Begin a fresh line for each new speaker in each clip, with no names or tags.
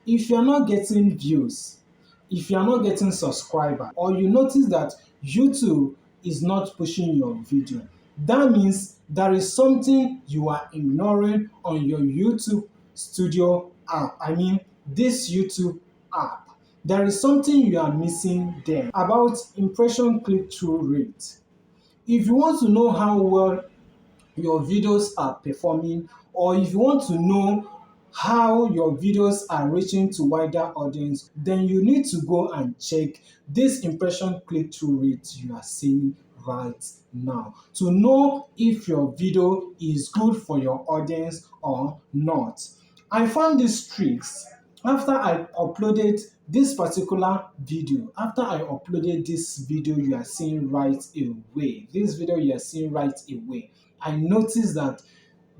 If you're not getting views, if you're not getting subscriber, or you notice that YouTube is not pushing your video, that means there is something you are ignoring on your YouTube studio app. I mean, this YouTube app. There is something you are missing there about impression click-through rate. If you want to know how well your videos are performing, or if you want to know how your videos are reaching to wider audience, then you need to go and check this impression click-through rate you are seeing right now to know if your video is good for your audience or not. I found these tricks after I uploaded this particular video. After I uploaded this video you are seeing right away, I noticed that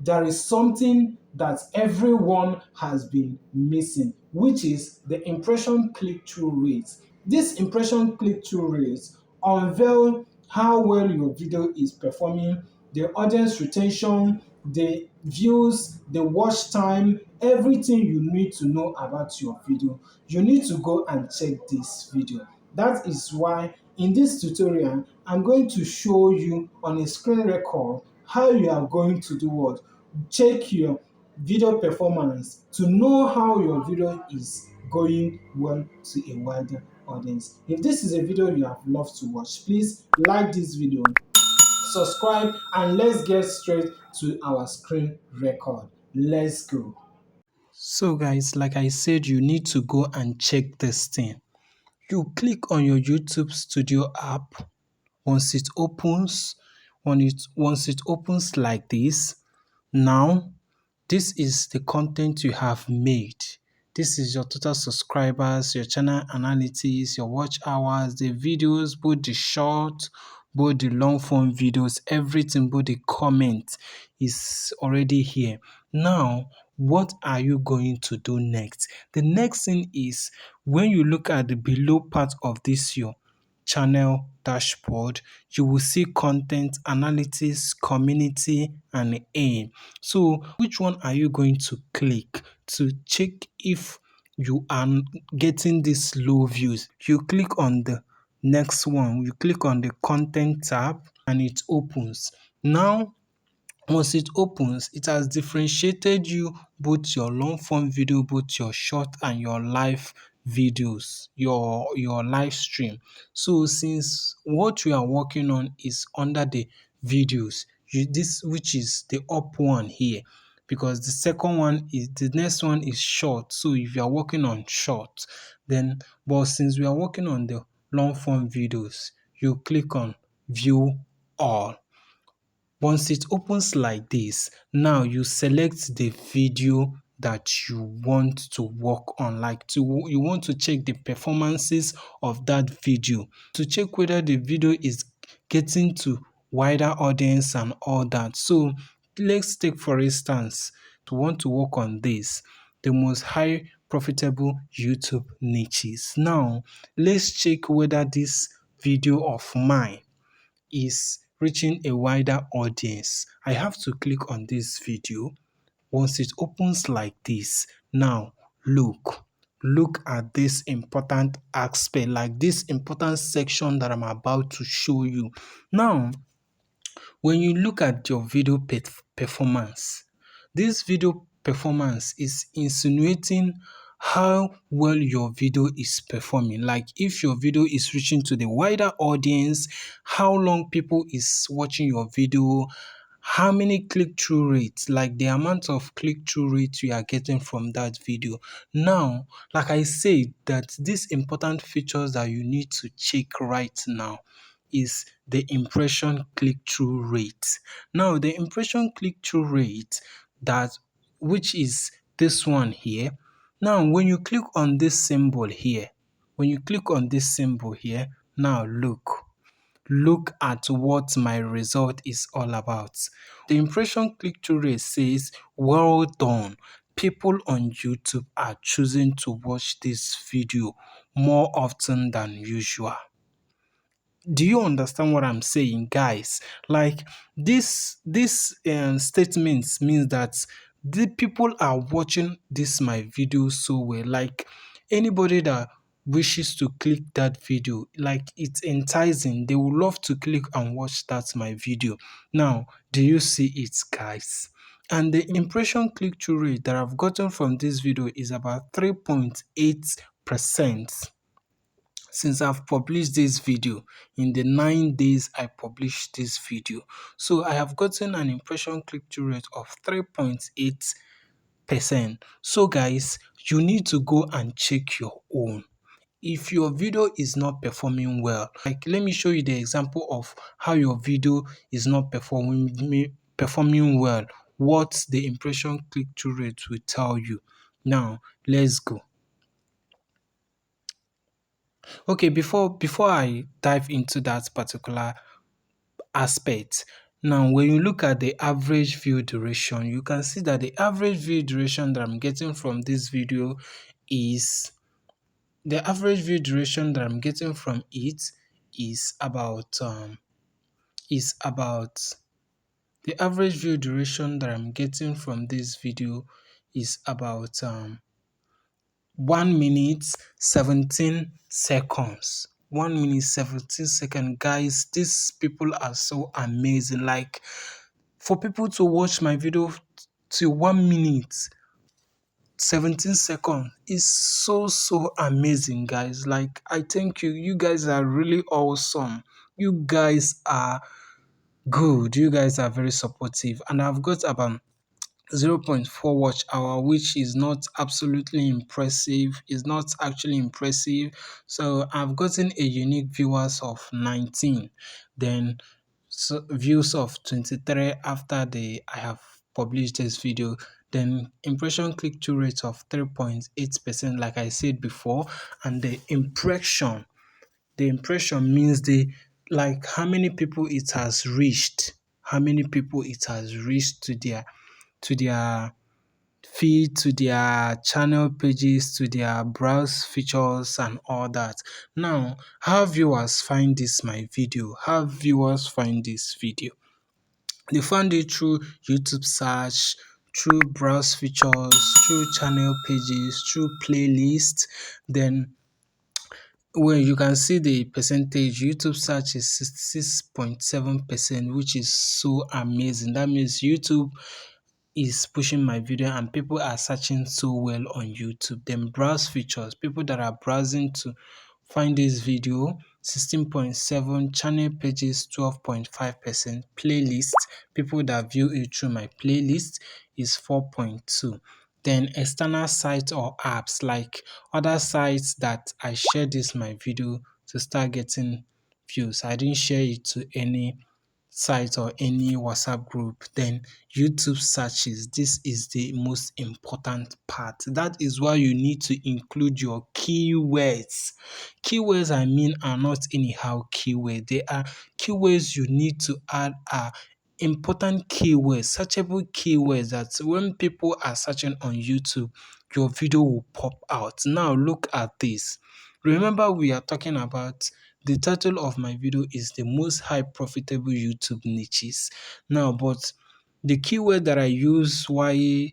there is something that everyone has been missing, which is the impression click-through rate. This impression click-through rate unveil how well your video is performing, the audience retention, the views, the watch time, everything you need to know about your video. You need to go and check this video. That is why in this tutorial, I'm going to show you on a screen record how you are going to do what? Check your video performance to know how your video is going well to a wider audience. If this is a video you have loved to watch, please like this video, subscribe, and let's get straight to our screen record. Let's go. So guys, like I said, you need to go and check this thing. You click on your YouTube Studio app. Once it opens, once it opens like this, now this is the content you have made. This is your total subscribers, your channel analytics, your watch hours, the videos, both the short, both the long form videos, everything, both the comment is already here. Now, what are you going to do next? The next thing is when you look at the below part of this your channel dashboard, you will see content, analytics, community, and aim. So which one are you going to click to check if you are getting these low views? You click on the next one, you click on the content tab and it opens. Now once it opens, it has differentiated you both your long form video, both your short and your live videos, your live stream. So since what you are working on is under the videos, this which is the up one here, because the next one is short. So if you are working on short, then but since we are working on the long form videos, you click on view all. Once it opens like this, now you select the video that you want to work on, you want to check the performances of that video to check whether the video is getting to wider audience and all that. So let's take for instance, to want to work on this, the most high profitable YouTube niches. Now let's check whether this video of mine is reaching a wider audience. I have to click on this video. Once it opens like this, now look at this important aspect, like this important section that I'm about to show you. Now, when you look at your video performance, this video performance is insinuating how well your video is performing. Like if your video is reaching to the wider audience, how long people is watching your video, how many click-through rates, like the amount of click-through rates you are getting from that video. Now, like I said, that these important features that you need to check right now is the impression click-through rate. Now, the impression click-through rate, that which is this one here. Now, when you click on this symbol here, now look at what my result is all about. The impression click-through rate says, well done. People on YouTube are choosing to watch this video more often than usual. Do you understand what I'm saying, guys? Like this statement means that the people are watching this my video so well. Like anybody that wishes to click that video, like it's enticing. They would love to click and watch that my video. Now, do you see it, guys? And the impression click-through rate that I've gotten from this video is about 3.8% since I've published this video. In the 9 days I published this video, so I have gotten an impression click-through rate of 3.8%. So guys, you need to go and check your own. If your video is not performing well, like let me show you the example of how your video is not performing well, what the impression click-through rate will tell you. Now let's go. Okay, before I dive into that particular aspect, now when you look at the average view duration, you can see that the average view duration that I'm getting from this video is the average view duration that I'm getting from it is about is about the average view duration that I'm getting from this video is about 1 minute 17 seconds. 1 minute 17 seconds. Guys, these people are so amazing. Like, for people to watch my video to 1 minute 17 seconds is so amazing, guys. Like, I thank you. You guys are really awesome. You guys are good. You guys are very supportive. And I've got about 0.4 watch hour, which is not absolutely impressive. It's not actually impressive. So I've gotten a unique viewers of 19, then views of 23 after I have published this video, then impression click-through rate of 3.8%, like I said before, and the impression means like how many people it has reached, to their feed, to their channel pages, to their browse features and all that. Now, how viewers find this my video? How viewers find this video? They found it through YouTube search, through browse features, through channel pages, through playlists. Then where you can see the percentage, YouTube search is 66.7%, which is so amazing. That means YouTube is pushing my video and people are searching so well on YouTube. Then browse features, people that are browsing to find this video, 16.7, channel pages 12.5%, playlist, people that view it through my playlist is 4.2. Then external sites or apps, like other sites that I share this my video to start getting views. I didn't share it to any site or any WhatsApp group. Then YouTube searches. This is the most important part. That is why you need to include your keywords. Keywords, I mean, are not anyhow keywords. They are keywords you need to add are important keywords, searchable keywords that when people are searching on YouTube, your video will pop out. Now look at this. Remember, we are talking about the title of my video is the most high profitable YouTube niches. Now, but the keyword that I use while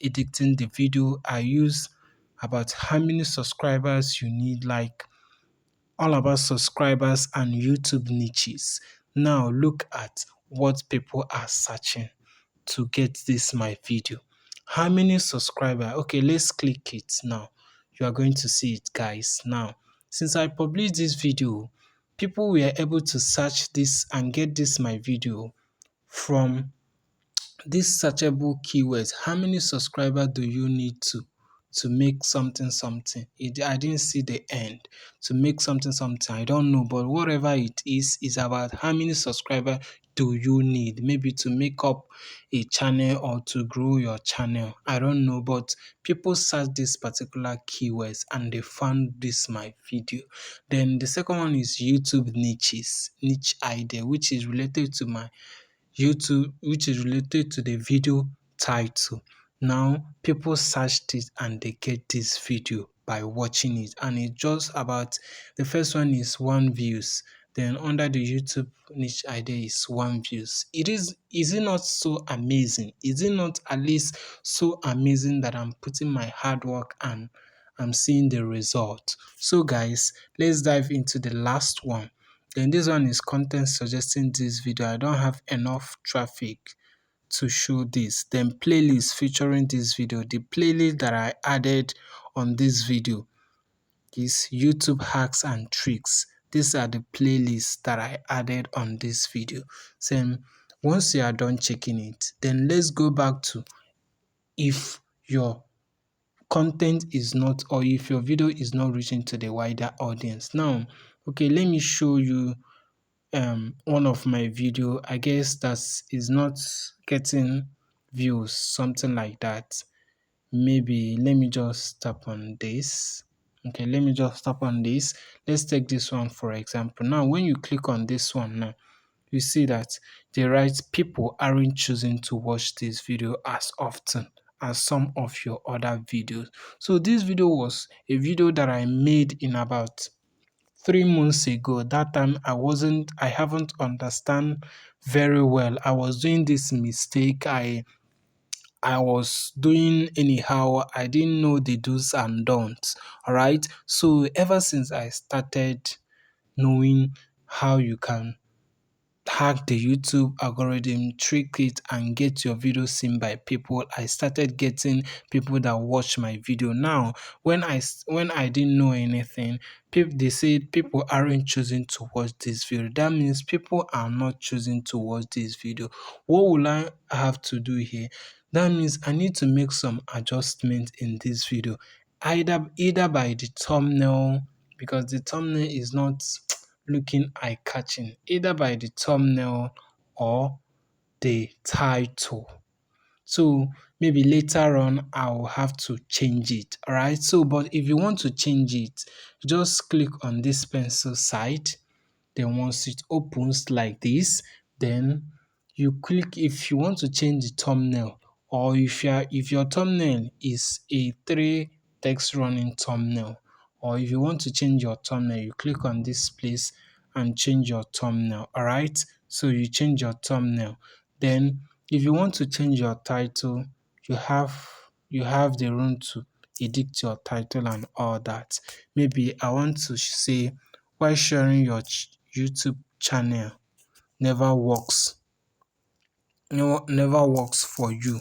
editing the video, I use about how many subscribers you need, like all about subscribers and YouTube niches. Now look at what people are searching to get this my video. How many subscribers? Okay, let's click it now. You are going to see it, guys. Now, since I published this video, people were able to search this and get this my video from these searchable keywords. How many subscribers do you need to make something something? I didn't see the end. To make something something, I don't know, but whatever it is about how many subscribers do you need, maybe to make up a channel or to grow your channel. I don't know, but people search this particular keywords and they found this my video. Then the second one is YouTube niches, niche idea, which is related to my YouTube, which is related to the video title. Now, people searched it and they get this video by watching it. And it's just about, the first one is 1 views.
Then under the YouTube niche idea is 1 views. Is it not so amazing? Is it not at least so amazing that I'm putting my hard work and I'm seeing the result? So guys, let's dive into the last one. Then this one is content suggesting this video. I don't have enough traffic to show this. Then playlist featuring this video. The playlist that I added on this video is YouTube hacks and tricks. These are the playlists that I added on this video. So once you are done checking it, then let's go back to if your content is not, or if your video is not reaching to the wider audience. Now, okay, let me show you one of my video. I guess that is not getting views, something like that. Maybe let me just tap on this. Okay, let me just tap on this. Let's take this one for example. Now, when you click on this one now, you see that they write people aren't choosing to watch this video as often as some of your other videos. So this video was a video that I made in about 3 months ago. That time I haven't understand very well. I was doing this mistake. I was doing anyhow. I didn't know the do's and don'ts. All right. So ever since I started knowing how you can hack the YouTube algorithm, trick it, and get your video seen by people, I started getting people that watch my video. Now, when I didn't know anything, people they said people aren't choosing to watch this video. That means people are not choosing to watch this video. What will I have to do here? That means I need to make some adjustment in this video, either by the thumbnail, because the thumbnail is not looking eye-catching, either by the thumbnail or the title. So maybe later on I'll have to change it. All right. So, but if you want to change it, just click on this pencil side. Then once it opens like this, then you click if you want to change the thumbnail, or if your thumbnail is a 3 text running thumbnail, or if you want to change your thumbnail, you click on this place and change your thumbnail. All right. So you change your thumbnail. Then if you want to change your title, you have the room to edit your title and all that. Maybe I want to say why sharing your YouTube channel never works, never works for you,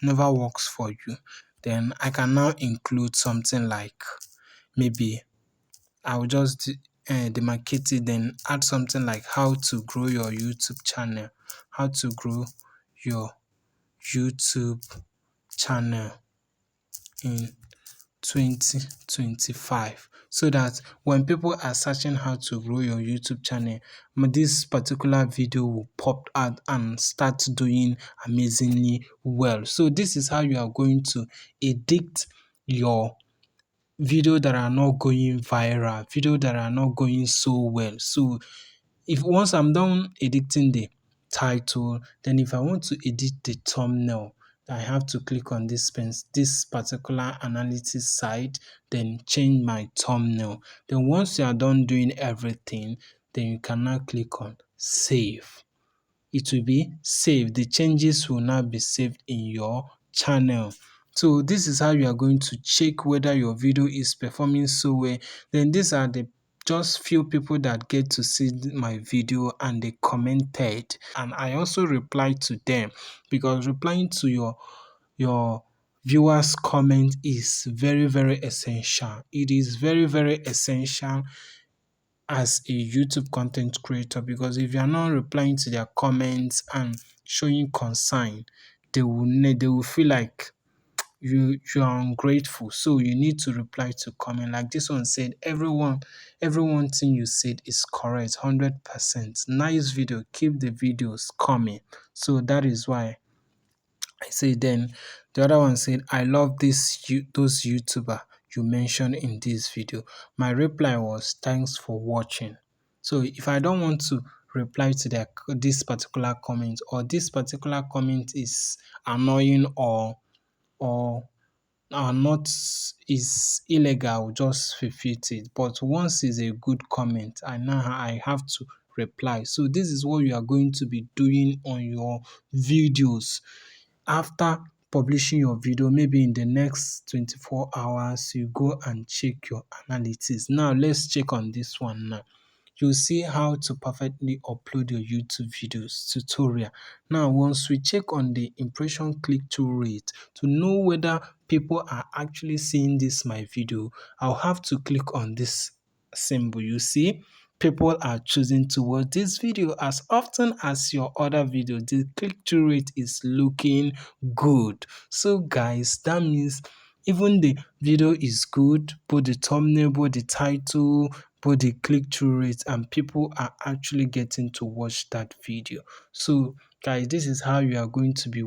never works for you. Then I can now include something like, maybe I'll just demarcate it, then add something like how to grow your YouTube channel, how to grow your YouTube channel in 2025, so that when people are searching how to grow your YouTube channel, this particular video will pop out and start doing amazingly well. So this is how you are going to edit your video that are not going viral, video that are not going so well. So if once I'm done editing the title, then if I want to edit the thumbnail, I have to click on this particular analysis side, then change my thumbnail. Then once you are done doing everything, then you can now click on save. It will be saved. The changes will now be saved in your channel. So this is how you are going to check whether your video is performing so well. Then these are the just few people that get to see my video and they commented, and I also replied to them, because replying to your viewers comment is very essential. It is very essential as a YouTube content creator, because if you are not replying to their comments and showing concern, they will feel like you are ungrateful. So you need to reply to comment. Like this one said, everyone thing you said is correct, 100%. Nice video. Keep the videos coming. So that is why I say. Then the other one said, I love those YouTuber you mentioned in this video. My reply was, thanks for watching. So if I don't want to reply to this particular comment, or this particular comment is annoying or are not is illegal, just refute it. But once is a good comment, and now I have to reply. So this is what you are going to be doing on your videos after publishing your video. Maybe in the next 24 hours, you go and check your analytics. Now let's check on this one now. You'll see how to perfectly upload your YouTube videos tutorial. Now, once we check on the impression click-through rate to know whether people are actually seeing this my video, I'll have to click on this symbol. You see, people are choosing to watch this video as often as your other video. The click-through rate is looking good. So guys, that means even the video is good, both the thumbnail, both the title, both the click-through rate, and people are actually getting to watch that video. So guys, this is how you are going to be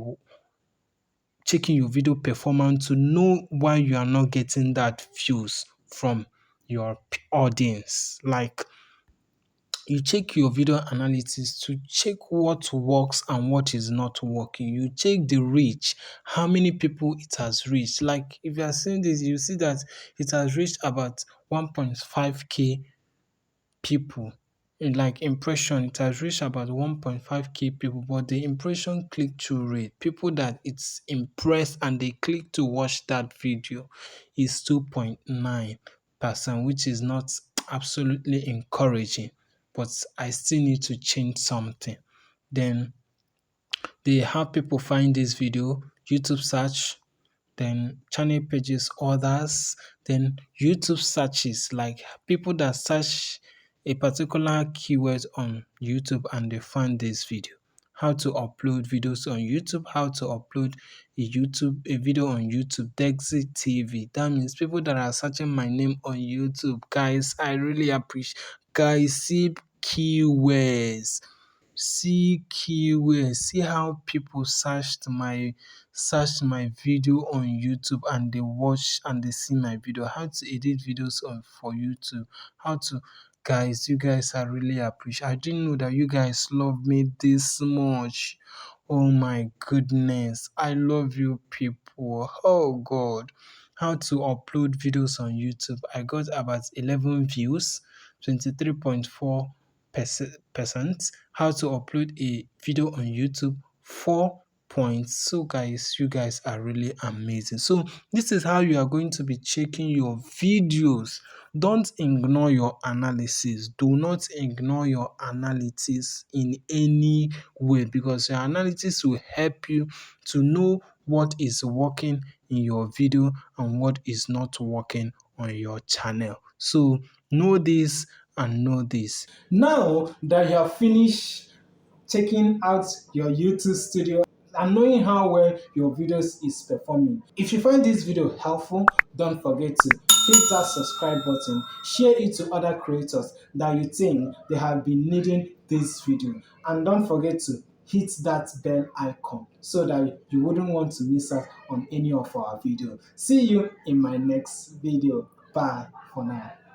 checking your video performance to know why you are not getting that views from your audience. Like, you check your video analytics to check what works and what is not working. You check the reach, how many people it has reached. Like, if you are seeing this, you see that it has reached about 1.5k people. Like impression, it has reached about 1.5k people, but the impression click-through rate, people that it's impressed and they click to watch that video, is 2.9%, which is not absolutely encouraging. But I still need to change something. Then they have people find this video, YouTube search, then channel pages, others, then YouTube searches, like people that search a particular keyword on YouTube and they find this video. How to upload videos on YouTube, how to upload a video on YouTube, Dexit TV. That means people that are searching my name on YouTube. Guys, I really appreciate, guys, see keywords. See keywords, see how people searched my video on YouTube and they watch and they see my video. How to edit videos on for YouTube. How to, guys, you guys are really appreciate. I didn't know that you guys love me this much. Oh my goodness. I love you people. Oh God. How to upload videos on YouTube. I got about 11 views, 23.4%. How to upload a video on YouTube, 4 points. So guys, you guys are really amazing. So this is how you are going to be checking your videos. Don't ignore your analysis. Do not ignore your analytics in any way, because your analytics will help you to know what is working in your video and what is not working on your channel. So know this and know this.
Now that you have finished checking out your YouTube studio and knowing how well your videos is performing, if you find this video helpful, don't forget to hit that subscribe button, share it to other creators that you think they have been needing this video, and don't forget to hit that bell icon so that you wouldn't want to miss out on any of our videos. See you in my next video. Bye for now.